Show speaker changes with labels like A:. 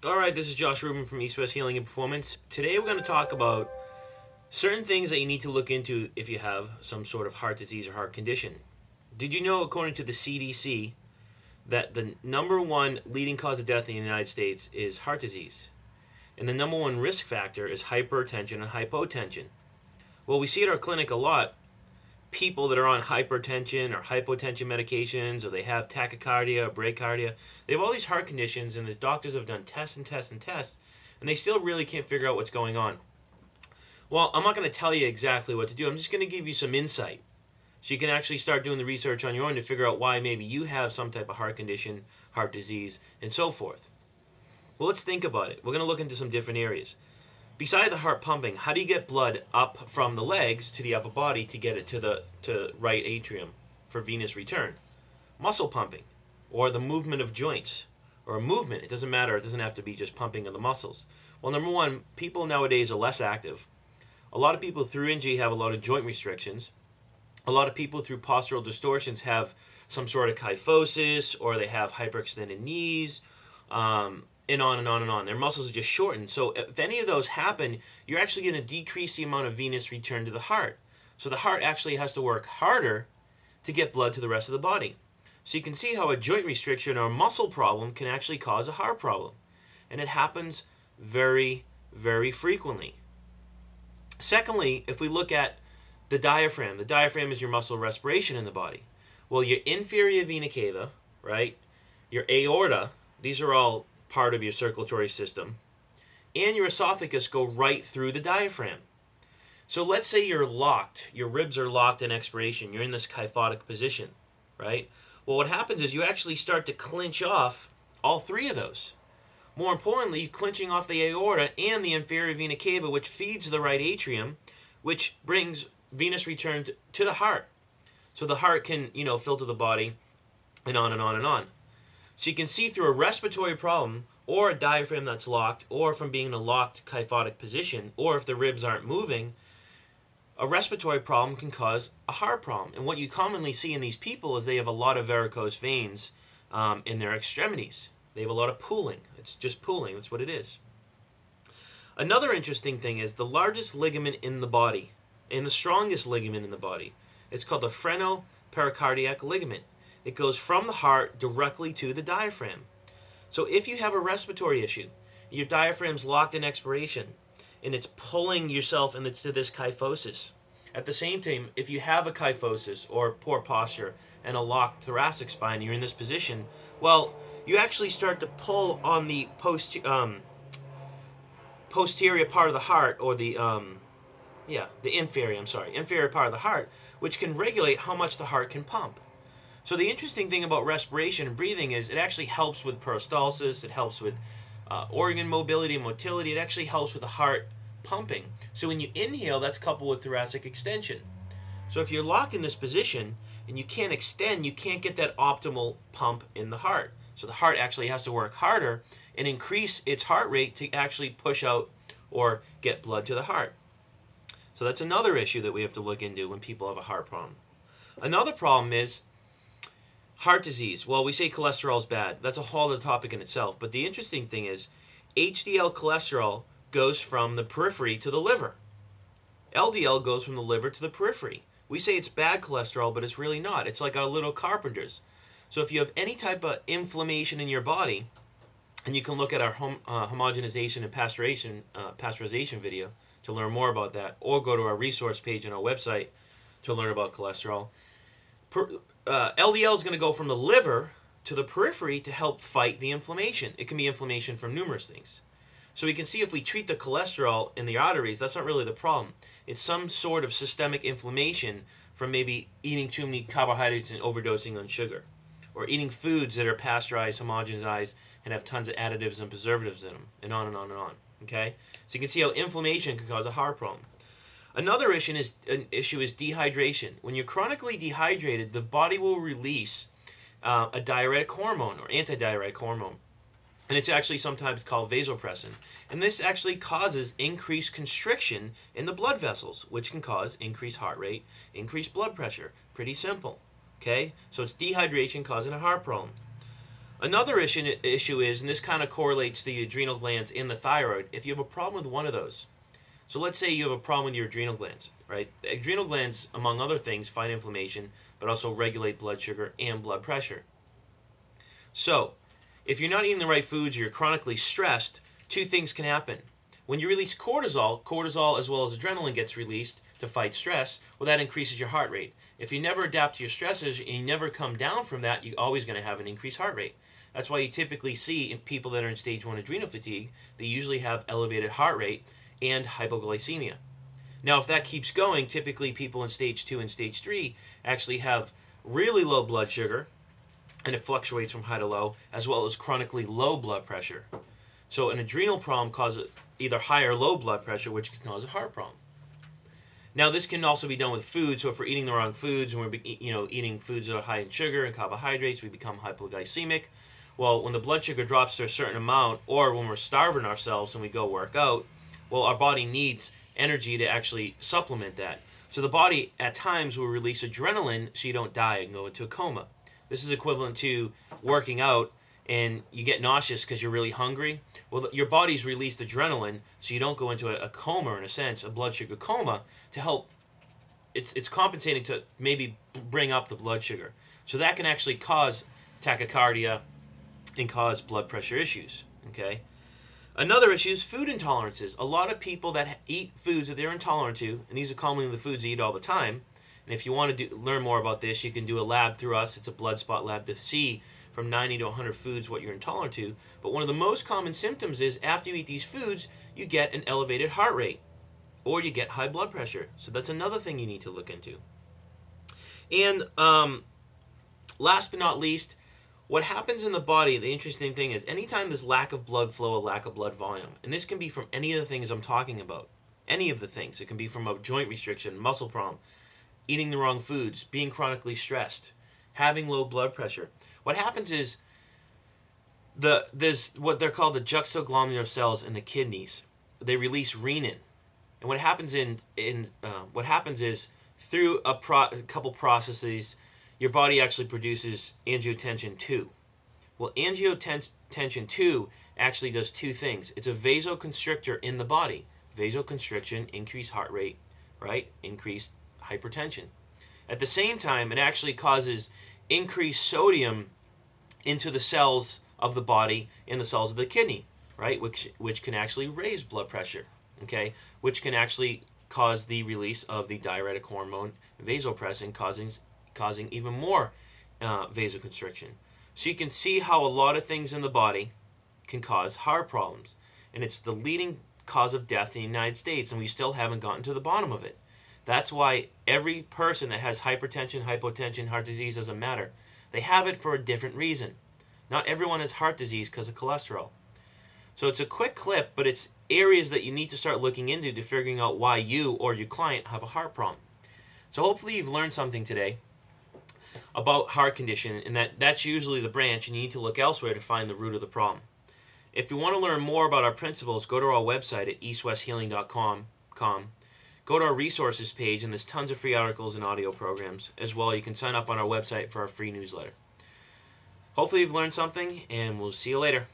A: Alright, this is Josh Rubin from East West Healing and Performance. Today we're going to talk about certain things that you need to look into if you have some sort of heart disease or heart condition. Did you know, according to the CDC, that the #1 leading cause of death in the United States is heart disease? And the #1 risk factor is hypertension and hypotension. Well, we see at our clinic a lot people that are on hypertension or hypotension medications, or they have tachycardia or bradycardia. They have all these heart conditions, and the doctors have done tests and tests and tests, and they still really can't figure out what's going on. Well, I'm not going to tell you exactly what to do. I'm just going to give you some insight, so you can actually start doing the research on your own to figure out why maybe you have some type of heart condition, heart disease, and so forth. Well, let's think about it. We're going to look into some different areas. Beside the heart pumping, how do you get blood up from the legs to the upper body to get it to the right atrium for venous return? Muscle pumping, or the movement of joints, or a movement. It doesn't matter. It doesn't have to be just pumping of the muscles. Well, #1, people nowadays are less active. A lot of people through injury have a lot of joint restrictions. A lot of people through postural distortions have some sort of kyphosis, or they have hyperextended knees, and on and on and on. Their muscles are just shortened. So if any of those happen, you're actually going to decrease the amount of venous return to the heart. So the heart actually has to work harder to get blood to the rest of the body. So you can see how a joint restriction or a muscle problem can actually cause a heart problem. And it happens very, very frequently. Secondly, if we look at the diaphragm is your muscle of respiration in the body. Well, your inferior vena cava, right, your aorta, these are all part of your circulatory system, and your esophagus go right through the diaphragm. So let's say you're locked, your ribs are locked in expiration, you're in this kyphotic position, right? Well, what happens is you actually start to clinch off all three of those. More importantly, you're clinching off the aorta and the inferior vena cava, which feeds the right atrium, which brings venous return to the heart. So the heart can, filter the body, and on and on and on. So you can see through a respiratory problem, or a diaphragm that's locked, or from being in a locked kyphotic position, or if the ribs aren't moving, a respiratory problem can cause a heart problem. And what you commonly see in these people is they have a lot of varicose veins in their extremities. They have a lot of pooling. It's just pooling. That's what it is. Another interesting thing is the largest ligament in the body, and the strongest ligament in the body, it's called the phreno-pericardiac ligament. It goes from the heart directly to the diaphragm. So if you have a respiratory issue, your diaphragm's locked in expiration, and it's pulling yourself into this kyphosis. At the same time, if you have a kyphosis or poor posture and a locked thoracic spine, you're in this position, well, you actually start to pull on the posterior part of the heart, or the inferior part of the heart, which can regulate how much the heart can pump. So the interesting thing about respiration and breathing is it actually helps with peristalsis, it helps with organ mobility and motility, it actually helps with the heart pumping. So when you inhale, that's coupled with thoracic extension. So if you're locked in this position and you can't extend, you can't get that optimal pump in the heart. So the heart actually has to work harder and increase its heart rate to actually push out or get blood to the heart. So that's another issue that we have to look into when people have a heart problem. Another problem is heart disease. Well, we say cholesterol is bad. That's a whole other topic in itself. But the interesting thing is HDL cholesterol goes from the periphery to the liver. LDL goes from the liver to the periphery. We say it's bad cholesterol, but it's really not. It's like our little carpenters. So if you have any type of inflammation in your body, and you can look at our homogenization and pasteurization video to learn more about that, or go to our resource page on our website to learn about cholesterol. LDL is going to go from the liver to the periphery to help fight the inflammation. It can be inflammation from numerous things. So we can see if we treat the cholesterol in the arteries, that's not really the problem. It's some sort of systemic inflammation from maybe eating too many carbohydrates and overdosing on sugar, or eating foods that are pasteurized, homogenized, and have tons of additives and preservatives in them, and on and on and on. Okay? So you can see how inflammation can cause a heart problem. Another issue is dehydration. When you're chronically dehydrated, the body will release a diuretic hormone or antidiuretic hormone. And it's actually sometimes called vasopressin. And this actually causes increased constriction in the blood vessels, which can cause increased heart rate, increased blood pressure. Pretty simple. Okay? So it's dehydration causing a heart problem. Another issue is, and this kind of correlates to the adrenal glands and the thyroid, if you have a problem with one of those. So let's say you have a problem with your adrenal glands, right? The adrenal glands, among other things, fight inflammation, but also regulate blood sugar and blood pressure. So, if you're not eating the right foods or you're chronically stressed, two things can happen. When you release cortisol as well as adrenaline gets released to fight stress, well, that increases your heart rate. If you never adapt to your stresses and you never come down from that, you're always going to have an increased heart rate. That's why you typically see in people that are in stage 1 adrenal fatigue, they usually have elevated heart rate and hypoglycemia. Now, if that keeps going, typically people in stage 2 and stage 3 actually have really low blood sugar, and it fluctuates from high to low, as well as chronically low blood pressure. So an adrenal problem causes either high or low blood pressure, which can cause a heart problem. Now, this can also be done with food. So if we're eating the wrong foods and we're eating foods that are high in sugar and carbohydrates, we become hypoglycemic. Well, when the blood sugar drops to a certain amount, or when we're starving ourselves and we go work out, well, our body needs energy to actually supplement that. So the body at times will release adrenaline so you don't die and go into a coma. This is equivalent to working out and you get nauseous because you're really hungry. Well, your body's released adrenaline so you don't go into a coma, in a sense, a blood sugar coma, to help. It's compensating to maybe bring up the blood sugar. So that can actually cause tachycardia and cause blood pressure issues. Okay. Another issue is food intolerances. A lot of people that eat foods that they're intolerant to, and these are commonly the foods they eat all the time. And if you want to learn more about this, you can do a lab through us. It's a blood spot lab to see from 90 to 100 foods what you're intolerant to. But one of the most common symptoms is after you eat these foods, you get an elevated heart rate or you get high blood pressure. So that's another thing you need to look into. And last but not least, what happens in the body, the interesting thing is anytime there's lack of blood flow, a lack of blood volume, and this can be from any of the things I'm talking about, any of the things. It can be from a joint restriction, muscle problem, eating the wrong foods, being chronically stressed, having low blood pressure. What happens is there's what they're called the juxtaglomerular cells in the kidneys. They release renin, and what happens is through a couple processes, your body actually produces angiotensin 2. Well, angiotensin 2 actually does two things. It's a vasoconstrictor in the body. Vasoconstriction, increased heart rate, right? Increased hypertension. At the same time, it actually causes increased sodium into the cells of the body and the cells of the kidney, right? Which can actually raise blood pressure, okay? Which can actually cause the release of the diuretic hormone vasopressin, causing even more vasoconstriction. So you can see how a lot of things in the body can cause heart problems. And it's the leading cause of death in the United States, and we still haven't gotten to the bottom of it. That's why every person that has hypertension, hypotension, heart disease doesn't matter. They have it for a different reason. Not everyone has heart disease because of cholesterol. So it's a quick clip, but it's areas that you need to start looking into to figuring out why you or your client have a heart problem. So hopefully you've learned something today about heart condition, and that's usually the branch, and you need to look elsewhere to find the root of the problem. If you want to learn more about our principles, go to our website at eastwesthealing.com. Go to our resources page, and there's tons of free articles and audio programs. As well, you can sign up on our website for our free newsletter. Hopefully you've learned something, and we'll see you later.